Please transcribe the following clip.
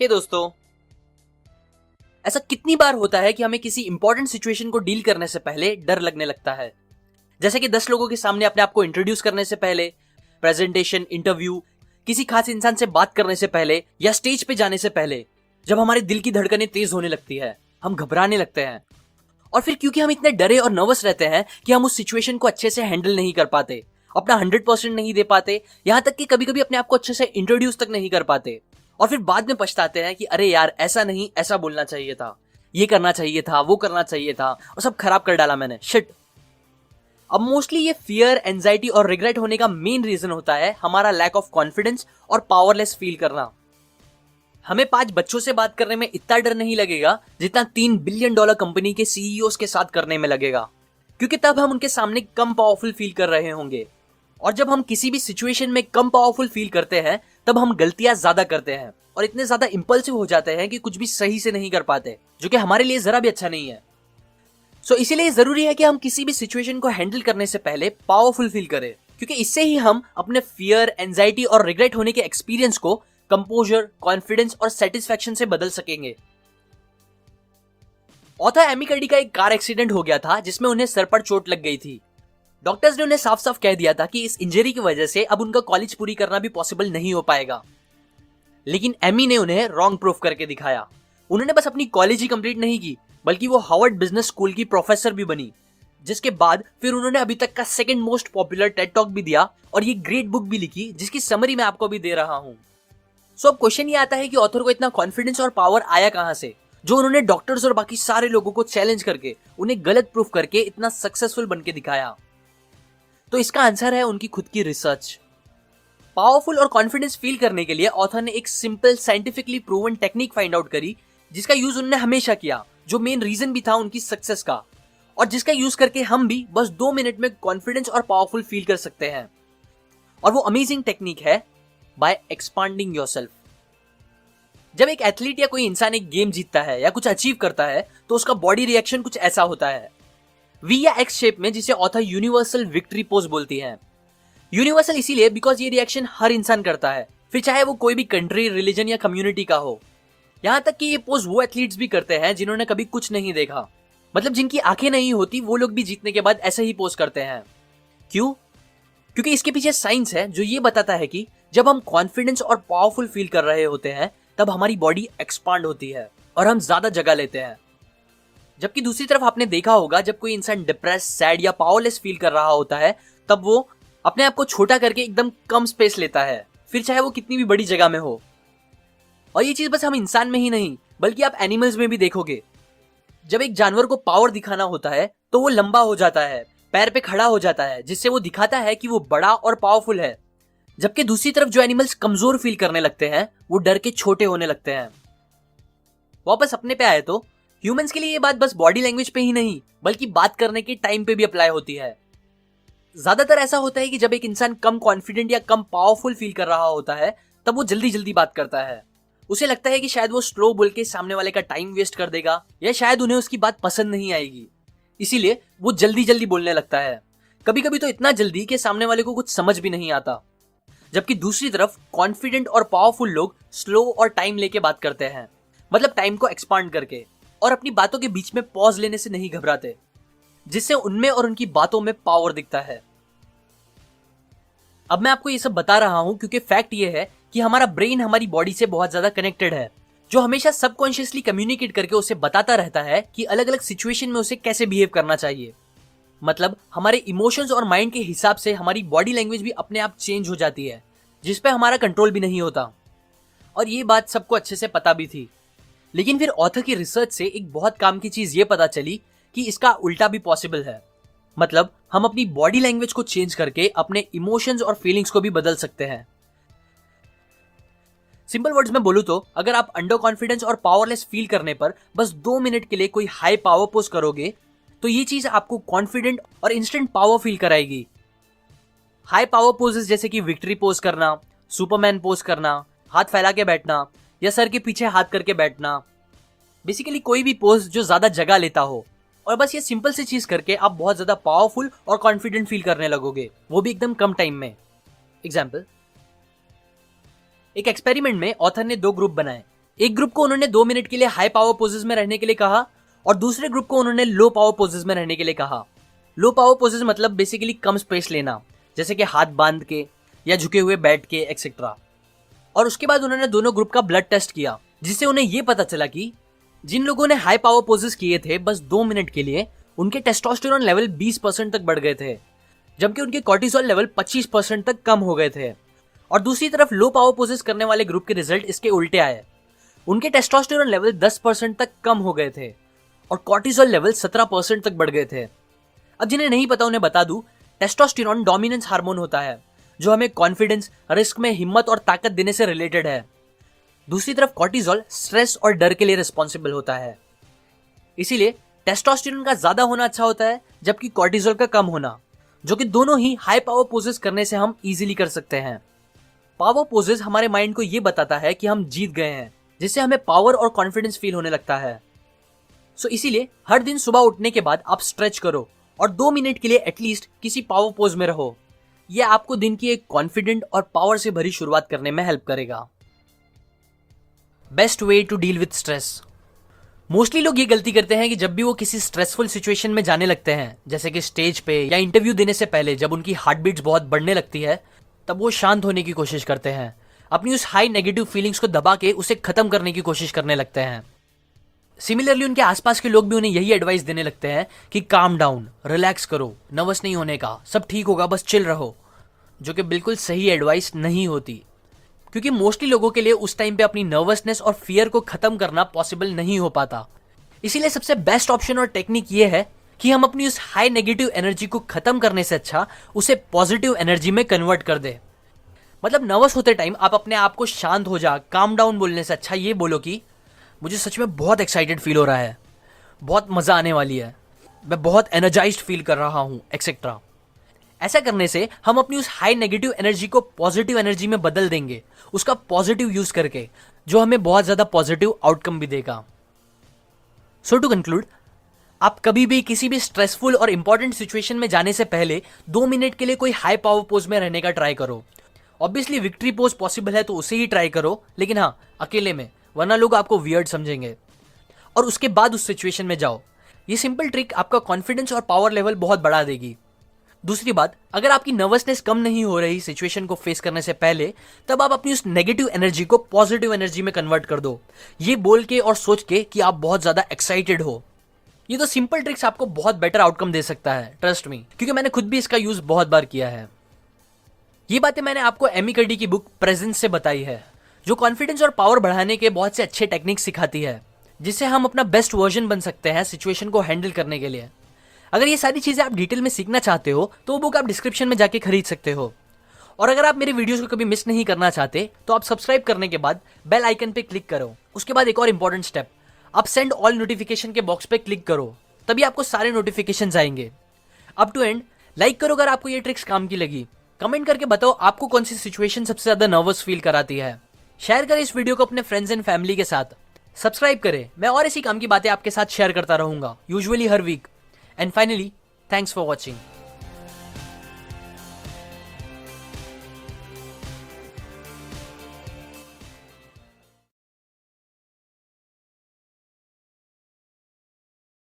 हे दोस्तों, ऐसा कितनी बार होता है कि हमें किसी इंपॉर्टेंट सिचुएशन को डील करने से पहले डर लगने लगता है। जैसे कि 10 लोगों के सामने अपने आप को इंट्रोड्यूस करने से पहले, प्रेजेंटेशन, इंटरव्यू, किसी खास इंसान से बात करने से पहले या स्टेज पे जाने से पहले। जब हमारे दिल की धड़कनें तेज होने लगती है, हम घबराने लगते हैं। और फिर क्योंकि हम इतने डरे और नर्वस रहते हैं कि हम उस सिचुएशन को अच्छे से हैंडल नहीं कर पाते, अपना 100% नहीं दे पाते, यहां तक कि कभी कभी अपने आप को अच्छे से इंट्रोड्यूस तक नहीं कर पाते। और फिर बाद में पछताते हैं कि अरे यार, ऐसा नहीं, ऐसा बोलना चाहिए था, ये करना चाहिए था, वो करना चाहिए था, और सब खराब कर डाला मैंने, शिट। अब मोस्टली ये फियर, एंजाइटी और रिग्रेट होने का मेन रीजन होता है हमारा लैक ऑफ कॉन्फिडेंस और पावरलेस फील करना। हमें 5 बच्चों से बात करने में इतना डर नहीं लगेगा जितना $3 बिलियन कंपनी के सीईओ के साथ करने में लगेगा, क्योंकि तब हम उनके सामने कम पावरफुल फील कर रहे होंगे। और जब हम किसी भी सिचुएशन में कम पावरफुल फील करते हैं, तब हम गलतियां ज्यादा करते हैं और इतने ज्यादा इंपल्सिव हो जाते हैं कि कुछ भी सही से नहीं कर पाते, जो कि हमारे लिए जरा भी अच्छा नहीं है। सो इसीलिए जरूरी है कि हम किसी भी सिचुएशन को हैंडल करने से पहले पावरफुल फील करें, क्योंकि इससे ही हम अपने फियर, एंजाइटी और रिग्रेट होने के एक्सपीरियंस को कंपोजर, कॉन्फिडेंस और सेटिस्फैक्शन से बदल सकेंगे। ऑथर एमी कर्डी का एक कार एक्सीडेंट हो गया था जिसमें उन्हें सर पर चोट लग गई थी। डॉक्टर्स ने उन्हें साफ साफ कह दिया था कि इस इंजरी की वजह से अब उनका कॉलेज पूरी करना भी पॉसिबल नहीं हो पाएगा। लेकिन एमी ने उन्हें रॉन्ग प्रूफ करके दिखाया। उन्होंने बस अपनी कॉलेज ही कंप्लीट नहीं की, बल्कि वो हार्वर्ड बिजनेस स्कूल की प्रोफेसर भी बनी, जिसके बाद फिर उन्होंने अभी तक का second most popular Ted talk भी दिया और ये ग्रेट बुक भी लिखी, जिसकी समरी मैं आपको भी दे रहा हूं। सो अब क्वेश्चन ये आता है कि ऑथर को इतना कॉन्फिडेंस और पावर आया कहां से, जो उन्होंने डॉक्टर्स और बाकी सारे लोगों को चैलेंज करके, उन्हें गलत प्रूफ करके इतना सक्सेसफुल बन के दिखाया। तो इसका आंसर है उनकी खुद की रिसर्च। पावरफुल और कॉन्फिडेंस फील करने के लिए ऑथर ने एक simple, scientifically proven technique find out करी, जिसका यूज उन्होंने हमेशा किया, जो मेन रीजन भी था उनकी सक्सेस का, और जिसका यूज करके हम भी बस 2 मिनट में कॉन्फिडेंस और पावरफुल फील कर सकते हैं। और वो अमेजिंग टेक्निक है बाय एक्सपांडिंग योरसेल्फ। जब एक एथलीट या कोई इंसान एक गेम जीतता है या कुछ अचीव करता है, तो उसका बॉडी रिएक्शन कुछ ऐसा होता है, वी या एक्स शेप में, जिसे ऑथर यूनिवर्सल विक्ट्री पोज बोलती है। यूनिवर्सल इसीलिए बिकॉज ये रिएक्शन हर इंसान करता है, फिर चाहे वो कोई भी कंट्री, रिलीजन या कम्युनिटी का हो। यहां तक कि ये पोज वो एथलीट्स भी करते हैं जिन्होंने कभी कुछ नहीं देखा, मतलब जिनकी आंखें नहीं होती, वो लोग भी जीतने के बाद ऐसे ही पोज करते हैं। क्यों? क्योंकि इसके पीछे साइंस है जो ये बताता है कि जब हम कॉन्फिडेंस और पावरफुल फील कर रहे होते हैं, तब हमारी बॉडी एक्सपांड होती है और हम ज्यादा जगह लेते हैं। जबकि दूसरी तरफ आपने देखा होगा, जब कोई इंसान डिप्रेस, सैड या पावरलेस फील कर रहा होता है, तब वो अपने आप को छोटा करके एकदम कम स्पेस लेता है, फिर चाहे वो कितनी भी बड़ी जगह में हो। और ये चीज बस हम इंसान में ही नहीं, बल्कि आप एनिमल्स में भी देखोगे। जब एक जानवर को पावर दिखाना होता है, तो वो लंबा हो जाता है, पैर पे खड़ा हो जाता है, जिससे वो दिखाता है कि वो बड़ा और पावरफुल है। जबकि दूसरी तरफ जो एनिमल्स कमजोर फील करने लगते हैं, वो डर के छोटे होने लगते हैं। वापस अपने पे आए तो ह्यूमंस के लिए ये बात बस बॉडी लैंग्वेज पे ही नहीं, बल्कि बात करने के टाइम पे भी अप्लाई होती है। ज्यादातर ऐसा होता है कि जब एक इंसान कम कॉन्फिडेंट या कम पावरफुल फील कर रहा होता है, तब वो जल्दी जल्दी बात करता है। उसे लगता है कि शायद वो स्लो बोल के सामने वाले का टाइम वेस्ट कर देगा, या शायद उन्हें उसकी बात पसंद नहीं आएगी, इसीलिए वो जल्दी जल्दी बोलने लगता है। कभी कभी तो इतना जल्दी कि सामने वाले को कुछ समझ भी नहीं आता। जबकि दूसरी तरफ कॉन्फिडेंट और पावरफुल लोग स्लो और टाइम लेके बात करते हैं, मतलब टाइम को एक्सपांड करके, और अपनी बातों के बीच में पॉज लेने से नहीं घबराते, जिससे उनमें और उनकी बातों में पावर दिखता है। अब मैं आपको ये सब बता रहा हूं क्योंकि फैक्ट ये है कि हमारा ब्रेन हमारी बॉडी से बहुत ज्यादा कनेक्टेड है, जो हमेशा सबकॉन्शियसली कम्युनिकेट करके उसे बताता रहता है कि अलग अलग सिचुएशन में उसे कैसे बिहेव करना चाहिए। मतलब हमारे इमोशंस और माइंड के हिसाब से हमारी बॉडी लैंग्वेज भी अपने आप चेंज हो जाती है, जिस पे हमारा कंट्रोल भी नहीं होता। और ये बात सबको अच्छे से पता भी थी। लेकिन फिर ऑथर की रिसर्च से एक बहुत काम की चीज ये पता चली कि इसका उल्टा भी पॉसिबल है। मतलब हम अपनी बॉडी लैंग्वेज को चेंज करके अपने इमोशंस और फीलिंग्स को भी बदल सकते हैं। सिंपल वर्ड्स में बोलूं तो, अगर आप अंडर कॉन्फिडेंस और पावरलेस फील करने पर बस 2 मिनट के लिए कोई हाई पावर पोज करोगे, तो ये चीज आपको कॉन्फिडेंट और इंस्टेंट पावर फील कराएगी। हाई पावर पोजेस जैसे कि विक्ट्री पोज करना, सुपरमैन पोज करना, हाथ फैला के बैठना, या सर के पीछे हाथ करके बैठना, बेसिकली कोई भी पोज जो ज्यादा जगह लेता हो, और बस ये सिंपल सी चीज करके आप बहुत ज्यादा पावरफुल और कॉन्फिडेंट फील करने लगोगे, वो भी एकदम कम टाइम में। एग्जाम्पल, एक एक्सपेरिमेंट में ऑथर ने 2 ग्रुप बनाए। एक ग्रुप को उन्होंने 2 मिनट के लिए हाई पावर पोजेस में रहने के लिए कहा और दूसरे ग्रुप को उन्होंने लो पावर पोजेस में रहने के लिए कहा। लो पावर पोजेस मतलब बेसिकली कम स्पेस लेना, जैसे कि हाथ बांध के या झुके हुए बैठ के एक्सेट्रा। और उसके बाद उन्होंने दोनों ग्रुप का ब्लड टेस्ट किया, जिससे उन्हें यह पता चला कि जिन लोगों ने हाई पावर पोजेस किए थे बस 2 मिनट के लिए, उनके टेस्टोस्टेरोन लेवल 20% तक बढ़ गए थे, जबकि उनके कॉर्टिसोल लेवल 25% तक कम हो गए थे। और दूसरी तरफ लो पावर पोजेस करने वाले ग्रुप के रिजल्ट इसके उल्टे आए। उनके टेस्टोस्टेरोन लेवल 10% तक कम हो गए थे और कॉर्टिसोल लेवल 17% तक बढ़ गए थे। अब जिन्हें नहीं पता उन्हें बता दूं, टेस्टोस्टेरोन डोमिनेंस हार्मोन होता है जो हमें कॉन्फिडेंस, रिस्क में हिम्मत और ताकत देने से रिलेटेड है। दूसरी तरफ कॉर्टिसोल स्ट्रेस और डर के लिए रिस्पॉन्सिबल होता है। इसीलिए टेस्टोस्टेरोन का ज्यादा होना अच्छा होता है, जबकि कॉर्टिसोल का कम होना, जो कि दोनों ही हाई पावर पोजेस करने से हम इजीली कर सकते हैं। पावर पोजेस हमारे माइंड को यह बताता है कि हम जीत गए हैं, जिससे हमें पावर और कॉन्फिडेंस फील होने लगता है। सो इसीलिए हर दिन सुबह उठने के बाद आप स्ट्रेच करो और 2 मिनट के लिए एटलीस्ट किसी पावर पोज में रहो। यह आपको दिन की एक कॉन्फिडेंट और पावर से भरी शुरुआत करने में हेल्प करेगा। Best way to deal with stress. Mostly लोग ये गलती करते हैं कि जब भी वो किसी स्ट्रेसफुल सिचुएशन में जाने लगते हैं, जैसे कि स्टेज पे या इंटरव्यू देने से पहले जब उनकी हार्ट बीट्स बहुत बढ़ने लगती है, तब वो शांत होने की कोशिश करते हैं, अपनी उस हाई नेगेटिव फीलिंग्स को दबा के उसे खत्म करने की कोशिश करने लगते हैं। सिमिलरली उनके आसपास के लोग भी उन्हें यही एडवाइस देने लगते हैं कि काम डाउन, रिलैक्स करो, नर्वस नहीं होने का, सब ठीक होगा, बस चिल रहो, जो कि बिल्कुल सही एडवाइस नहीं होती, क्योंकि मोस्टली लोगों के लिए उस टाइम पे अपनी नर्वसनेस और फियर को खत्म करना पॉसिबल नहीं हो पाता। इसीलिए सबसे बेस्ट ऑप्शन और टेक्निक ये है कि हम अपनी उस हाई नेगेटिव एनर्जी को खत्म करने से अच्छा उसे पॉजिटिव एनर्जी में कन्वर्ट कर दे। मतलब नर्वस होते टाइम आप अपने आप को शांत हो जा, काम डाउन बोलने से अच्छा ये बोलो कि मुझे सच में बहुत एक्साइटेड फील हो रहा है, बहुत मजा आने वाली है, मैं बहुत एनर्जाइज्ड फील कर रहा हूं, एक्सेट्रा। ऐसा करने से हम अपनी उस हाई नेगेटिव एनर्जी को पॉजिटिव एनर्जी में बदल देंगे, उसका पॉजिटिव यूज करके, जो हमें बहुत ज्यादा पॉजिटिव आउटकम भी देगा। सो टू कंक्लूड, आप कभी भी किसी भी स्ट्रेसफुल और इंपॉर्टेंट सिचुएशन में जाने से पहले 2 मिनट के लिए कोई हाई पावर पोज में रहने का ट्राई करो। ऑब्वियसली विक्ट्री पोज पॉसिबल है तो उसे ही ट्राई करो, लेकिन हाँ अकेले में, वरना लोग आपको वियर्ड समझेंगे। और उसके बाद उस सिचुएशन में जाओ। ये सिंपल ट्रिक आपका कॉन्फिडेंस और पावर लेवल बहुत बढ़ा देगी। दूसरी बात, अगर आपकी नर्वसनेस कम नहीं हो रही सिचुएशन को फेस करने से पहले, तब आप अपनी उस नेगेटिव एनर्जी को पॉजिटिव एनर्जी में कन्वर्ट कर दो, ये बोल के और सोच के कि आप बहुत ज्यादा एक्साइटेड हो। ये तो सिंपल ट्रिक्स आपको बहुत बेटर आउटकम दे सकता है, ट्रस्ट मी, क्योंकि मैंने खुद भी इसका यूज बहुत बार किया है। ये बातें मैंने आपको एमी कर्डी की बुक प्रेजेंस से बताई है, जो कॉन्फिडेंस और पावर बढ़ाने के बहुत से अच्छे टेक्निक सिखाती है, जिससे हम अपना बेस्ट वर्जन बन सकते हैं सिचुएशन को हैंडल करने के लिए। अगर ये सारी चीजें आप डिटेल में सीखना चाहते हो तो वो बुक आप डिस्क्रिप्शन में जाके खरीद सकते हो। और अगर आप मेरे वीडियोस को कभी मिस नहीं करना चाहते तो आप सब्सक्राइब करने के बाद बेल आइकन पे क्लिक करो। उसके बाद एक और इंपॉर्टेंट स्टेप, आप सेंड ऑल नोटिफिकेशन के बॉक्स पे क्लिक करो, तभी आपको सारे नोटिफिकेशन आएंगे। अप टू एंड लाइक करो अगर आपको ये ट्रिक्स काम की लगी। कमेंट करके बताओ आपको कौन सी सिचुएशन सबसे ज्यादा नर्वस फील कराती है। शेयर करें इस वीडियो को अपने फ्रेंड्स एंड फैमिली के साथ। सब्सक्राइब करें, मैं और इसी काम की बातें आपके साथ शेयर करता रहूंगा, यूजुअली हर week. And finally, thanks for watching.